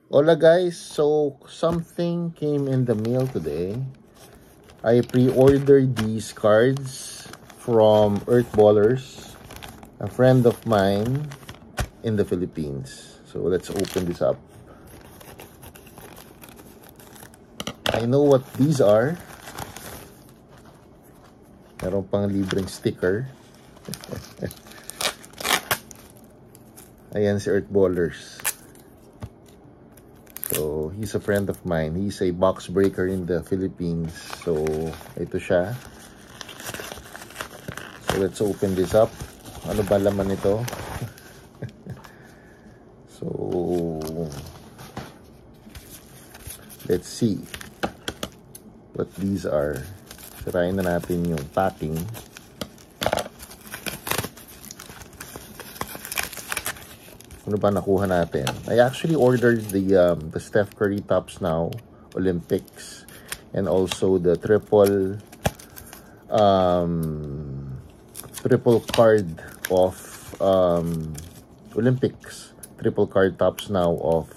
Hola guys, so something came in the mail today. I pre-ordered these cards from Earth Ballers, a friend of mine in the Philippines. So let's open this up. I know what these are. Meron pang libreng sticker. Ayan si Earth Ballers. So, he's a friend of mine. He's a box breaker in the Philippines. So, ito siya. So, let's open this up. Ano ba laman ito? So, let's see what these are. Sirain na natin yung packing. Ano ba nakuha natin? I actually ordered the Steph Curry Topps Now Olympics and also the triple card of Olympics, triple card Topps Now of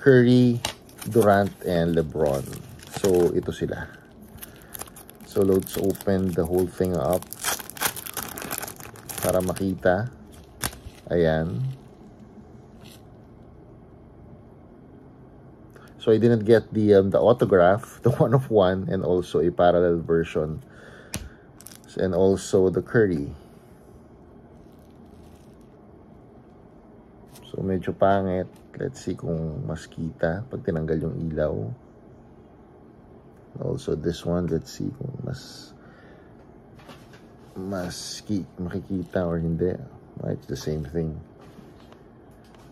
Curry, Durant, and LeBron. So ito sila. So let's open the whole thing up para makita. Ayan. So I didn't get the autograph, the 1-of-1, and also a parallel version, and also the Curry. So medyo pangit. Let's see kung mas kita pag tinanggal yung ilaw. Also this one, let's see kung mas makikita or hindi. It's the same thing.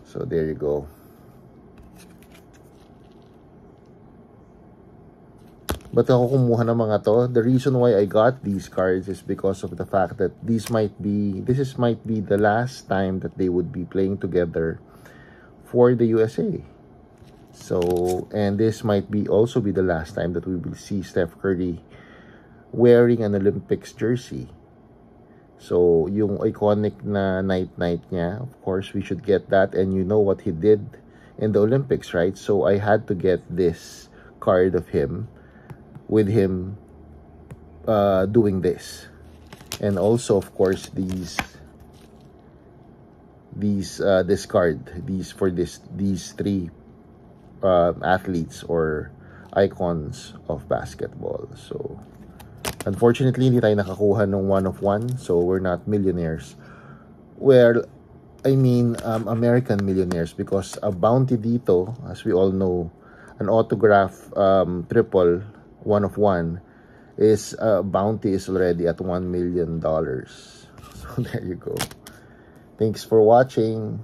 So there you go. But ako kumuha ng mga to. The reason why I got these cards is because of the fact that this might be the last time that they would be playing together for the USA. So, and this might also be the last time that we will see Steph Curry wearing an Olympics jersey. So, yung iconic na night niya, of course, we should get that. And you know what he did in the Olympics, right? So, I had to get this card of him, with him doing this. And also, of course, these three athletes or icons of basketball. So unfortunately, hindi tayo nakakuha ng 1-of-1, so we're not millionaires. Well, I mean American millionaires, because a bounty dito, as we all know, an autograph triple 1-of-1 is bounty is already at $1 million. So there you go. Thanks for watching.